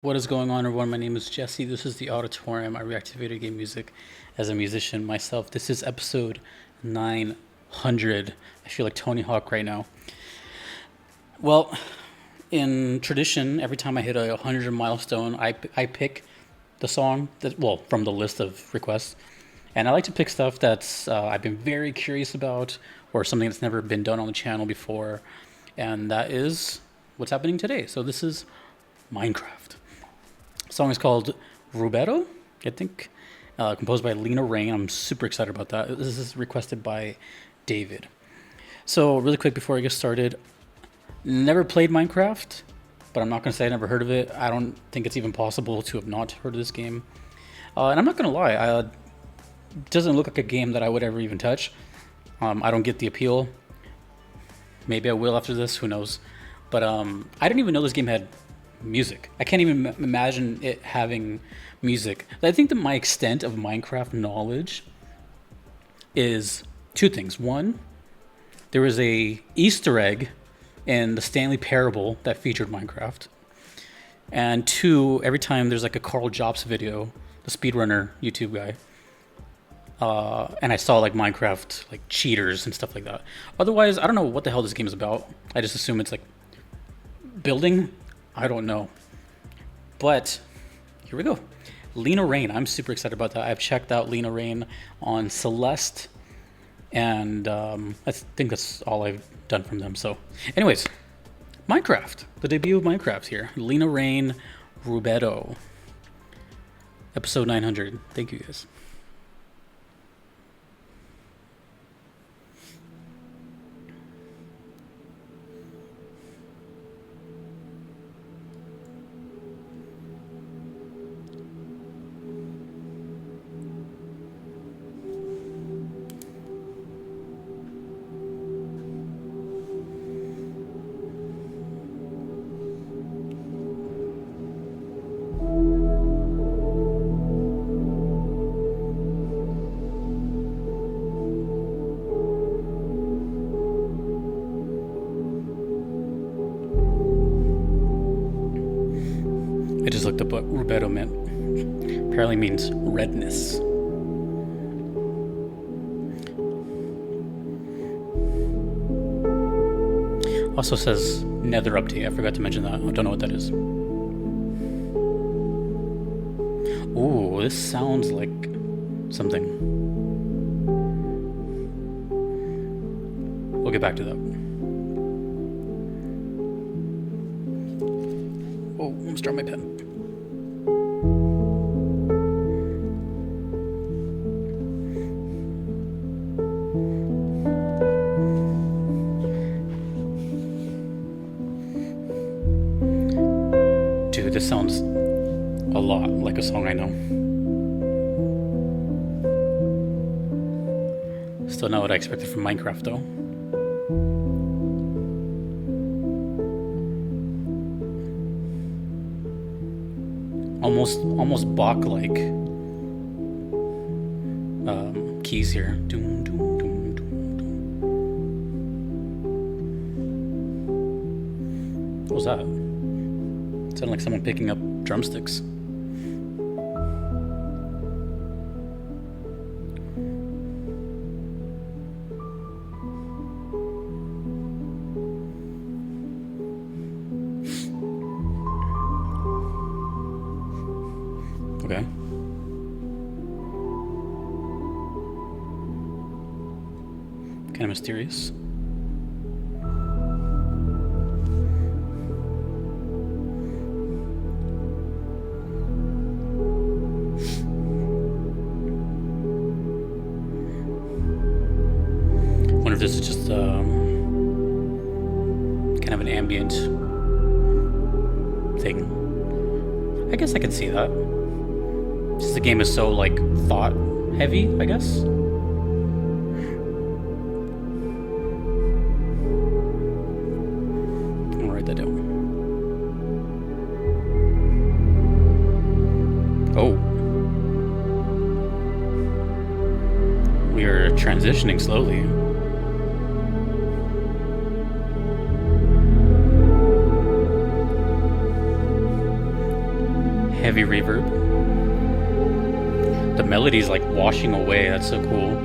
What is going on, everyone? My name is Jesse. This is the Auditorium. I react to video game music as a musician myself. This is episode 900. I feel like Tony Hawk right now. Well, in tradition, every time I hit a 100 milestone, I pick the song from the list of requests. And I like to pick stuff that's I've been very curious about or something that's never been done on the channel before. And that is what's happening today. So this is Minecraft. The song is called Rubedo, I think, composed by Lena Rain. I'm super excited about that. This is requested by David. So really quick before I get started, never played Minecraft, but I'm not going to say I never heard of it. I don't think it's even possible to have not heard of this game. And I'm not going to lie, it doesn't look like a game that I would ever even touch. I don't get the appeal. Maybe I will after this, who knows. But I didn't even know this game had music. I can't even imagine it having music. I think that my extent of Minecraft knowledge is two things. One, there was a Easter egg in the Stanley Parable that featured Minecraft. And two, every time there's like a Carl Jobs video, the speedrunner YouTube guy, and I saw like Minecraft like cheaters and stuff like that. Otherwise, I don't know what the hell this game is about. I just assume it's like building. I don't know. But here we go. Lena Rain. I'm super excited about that. I've checked out Lena Rain on Celeste, and I think that's all I've done from them. So anyways, Minecraft. The debut of Minecraft here. Lena Rain, Rubedo. Episode 900. Thank you, guys. I just looked up what Rubedo meant. Apparently means redness. Also says Nether update. I forgot to mention that. I don't know what that is. Ooh, this sounds like something. We'll get back to that. Oh, I'm starting my pen. Dude, this sounds a lot like a song I know. Still not what I expected from Minecraft, though. Almost Bach-like keys here. Doom, doom, doom, doom, doom. What was that? It sounded like someone picking up drumsticks. Okay. Kind of mysterious. Wonder if this is just kind of an ambient thing. I guess I can see that. Since the game is so, like, thought heavy, I guess. I'll write that down. Oh. We are transitioning slowly. Heavy reverb. The melody's like washing away. That's so cool.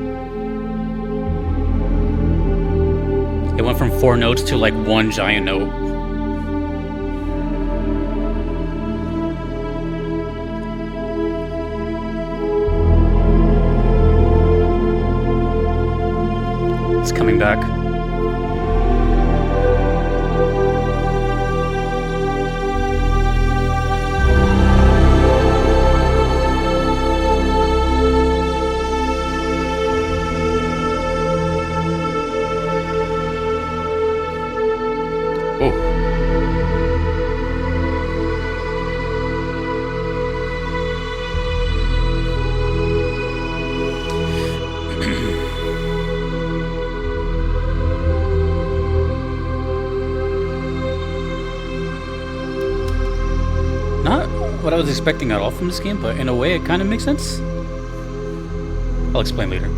It went from 4 notes to like one giant note. It's coming back. Not what I was expecting at all from this game, but in a way it kind of makes sense. I'll explain later.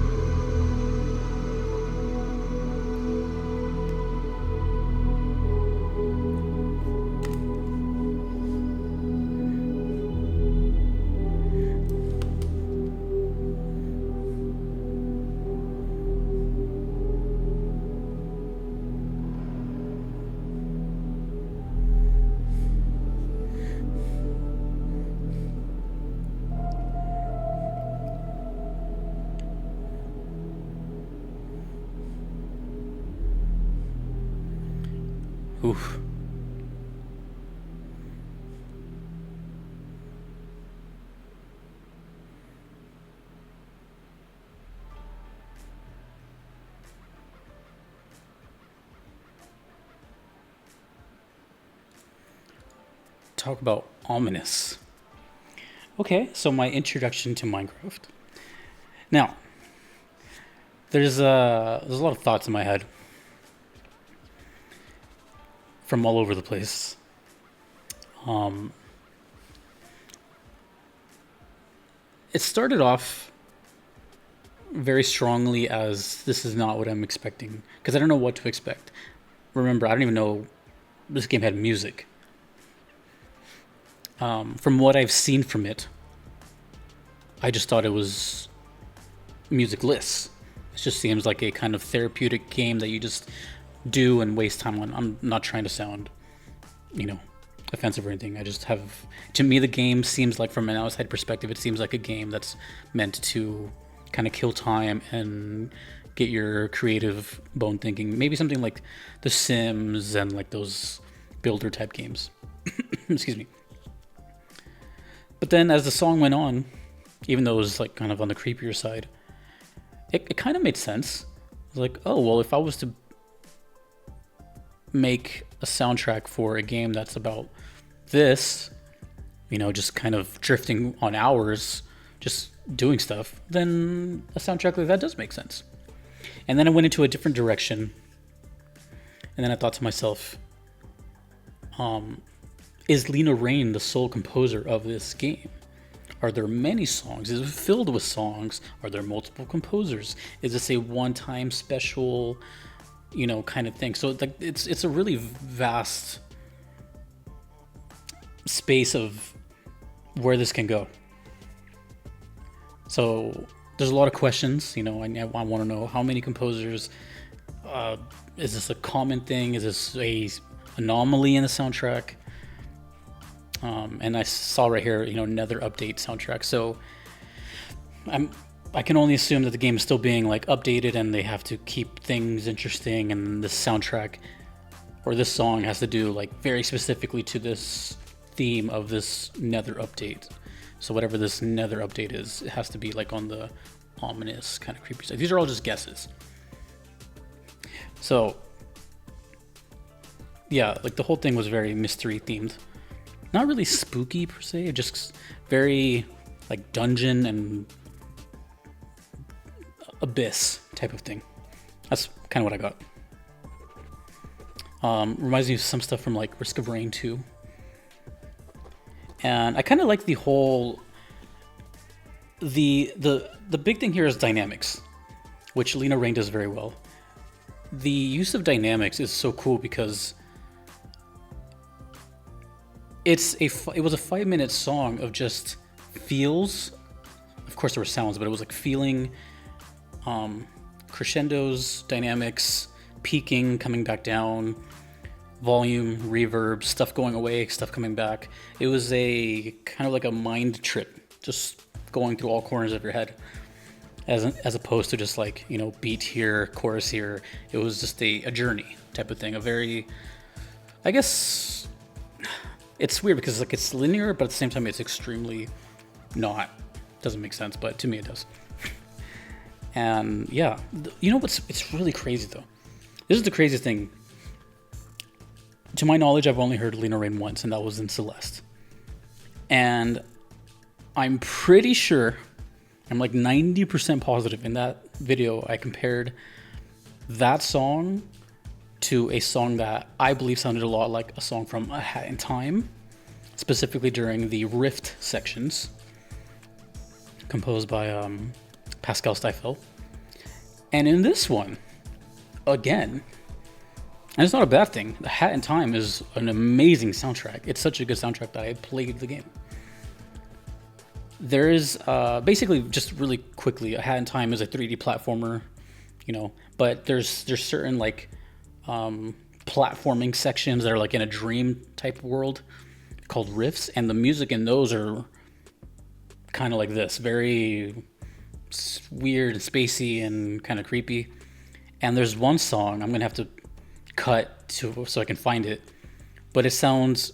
Oof. Talk about ominous. Okay, so my introduction to Minecraft. Now, there's a lot of thoughts in my head from all over the place. It started off very strongly as this is not what I'm expecting, because I don't know what to expect. Remember, I don't even know this game had music. From what I've seen from it, I just thought it was musicless. It just seems like a kind of therapeutic game that you just do and waste time on. I'm not trying to sound, offensive or anything. I just have, to me, the game seems like, from an outside perspective, it seems like a game that's meant to kind of kill time and get your creative bone thinking. Maybe something like The Sims and like those builder type games. Excuse me. But then as the song went on, even though it was like kind of on the creepier side, it kind of made sense. I was like, oh, well, if I was to make a soundtrack for a game that's about this, just kind of drifting on hours, just doing stuff, then a soundtrack like that does make sense. And then I went into a different direction. And then I thought to myself, is Lena Raine the sole composer of this game? Are there many songs? Is it filled with songs? Are there multiple composers? Is this a one-time special, kind of thing? So like it's a really vast space of where this can go. So there's a lot of questions. I want to know how many composers. Is this a common thing? Is this a anomaly in the soundtrack? And I saw right here, Nether update soundtrack. So I can only assume that the game is still being like updated and they have to keep things interesting. And this soundtrack or this song has to do like very specifically to this theme of this Nether update. So whatever this Nether update is, it has to be like on the ominous kind of creepy side. These are all just guesses. So yeah, like the whole thing was very mystery themed. Not really spooky per se, just very like dungeon and abyss type of thing. That's kind of what I got. Reminds me of some stuff from like Risk of Rain 2. And I kind of like the whole, the big thing here is dynamics, which Lena Raine does very well. The use of dynamics is so cool because it was a 5 minute song of just feels. Of course, there were sounds, but it was like feeling, crescendos, dynamics, peaking, coming back down, volume, reverb, stuff going away, stuff coming back. It was a kind of like a mind trip, just going through all corners of your head, as opposed to just like, beat here, chorus here. It was just a journey type of thing. A very, I guess, it's weird because like it's linear, but at the same time it's extremely not. Doesn't make sense, but to me it does. And yeah, it's really crazy though. This is the craziest thing. To my knowledge, I've only heard Lena Raine once, and that was in Celeste. And I'm pretty sure, I'm like 90% positive in that video, I compared that song to a song that I believe sounded a lot like a song from A Hat in Time, specifically during the rift sections, composed by Pascal Stiefel. And in this one, again, and it's not a bad thing. A Hat in Time is an amazing soundtrack. It's such a good soundtrack that I played the game. There is basically, just really quickly, A Hat in Time is a 3D platformer, but there's certain like platforming sections that are like in a dream type world called rifts, and the music in those are kind of like this, very weird and spacey and kind of creepy. And there's one song I'm gonna have to cut to so I can find it, but it sounds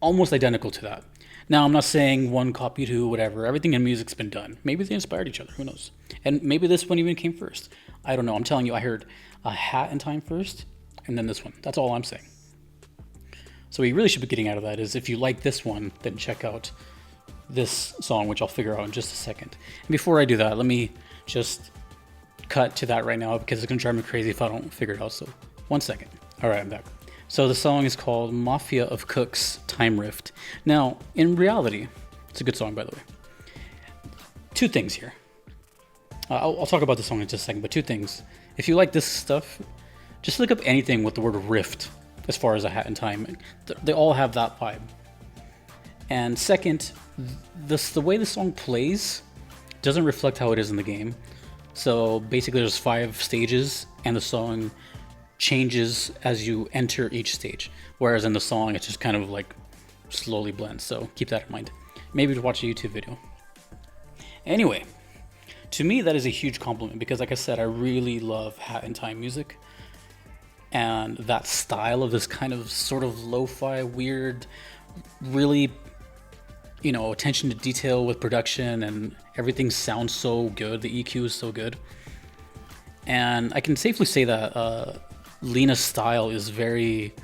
almost identical to that. Now, I'm not saying one copy to whatever. Everything in music's been done. Maybe they inspired each other. Who knows? And maybe this one even came first. I don't know. I'm telling you, I heard A Hat in Time first, and then this one. That's all I'm saying. So what you really should be getting out of that is, if you like this one, then check out this song, which I'll figure out in just a second. And before I do that, let me just cut to that right now, because it's gonna drive me crazy if I don't figure it out. So 1 second. All right, I'm back. So the song is called Mafia of Cooks Time Rift. Now, in reality, it's a good song, by the way. Two things here. I'll talk about the song in just a second, but two things. If you like this stuff, just look up anything with the word rift as far as A Hat in Time. They all have that vibe. And second, the way the song plays doesn't reflect how it is in the game. So basically there's 5 stages, and the song changes as you enter each stage, whereas in the song it's just kind of like slowly blends. So keep that in mind. Maybe to watch a YouTube video. Anyway, to me that is a huge compliment, because like I said, I really love Hat in Time music, and that style of this kind of sort of lo-fi, weird, really, attention to detail with production, and everything sounds so good. The EQ is so good, and I can safely say that Lena's style is very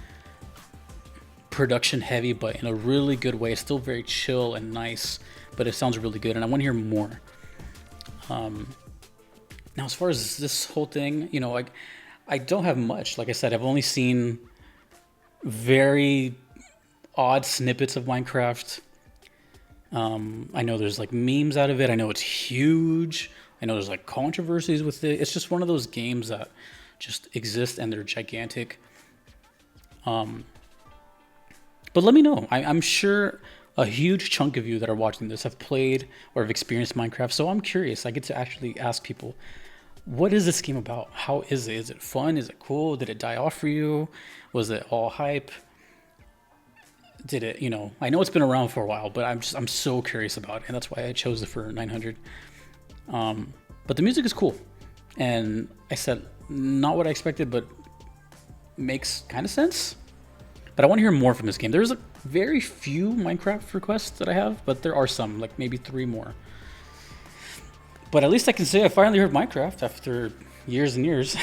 production heavy, but in a really good way. It's still very chill and nice, but it sounds really good, and I want to hear more. Now, as far as this whole thing, I don't have much. Like I said, I've only seen very odd snippets of Minecraft. I know there's like memes out of it. I know it's huge. I know there's like controversies with it. It's just one of those games that just exist, and they're gigantic. But let me know. I'm sure a huge chunk of you that are watching this have played or have experienced Minecraft, so I'm curious. I get to actually ask people, what is this game about? How is it? Is it fun? Is it cool? Did it die off for you? Was it all hype? Did it, I know it's been around for a while, but I'm so curious about it, and that's why I chose it for 900. But the music is cool, and I said, not what I expected, but makes kind of sense. But I want to hear more from this game. There's a very few Minecraft requests that I have, but there are some, like maybe 3 more. But at least I can say I finally heard Minecraft after years and years.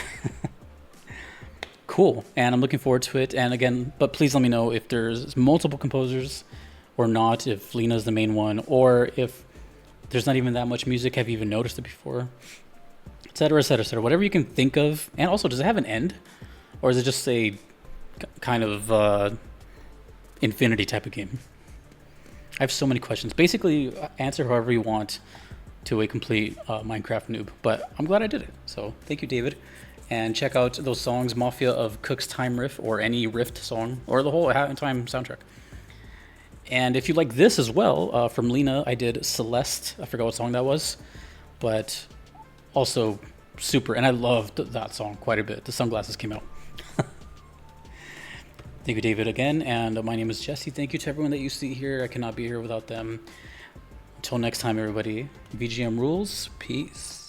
Cool, and I'm looking forward to it. And again, but please let me know if there's multiple composers or not, if Lena's the main one, or if there's not even that much music. Have you even noticed it before? Etc., etc., etc. Whatever you can think of. And also, does it have an end? Or is it just a kind of infinity type of game? I have so many questions. Basically, answer however you want to a complete Minecraft noob. But I'm glad I did it. So thank you, David. And check out those songs, Mafia of Cook's Time Rift, or any Rift song, or the whole Hat in Time soundtrack. And if you like this as well, from Lena, I did Celeste. I forgot what song that was, but also super. And I loved that song quite a bit. The Sunglasses came out. Thank you, David, again. And my name is Jesse. Thank you to everyone that you see here. I cannot be here without them. Until next time, everybody. VGM rules. Peace.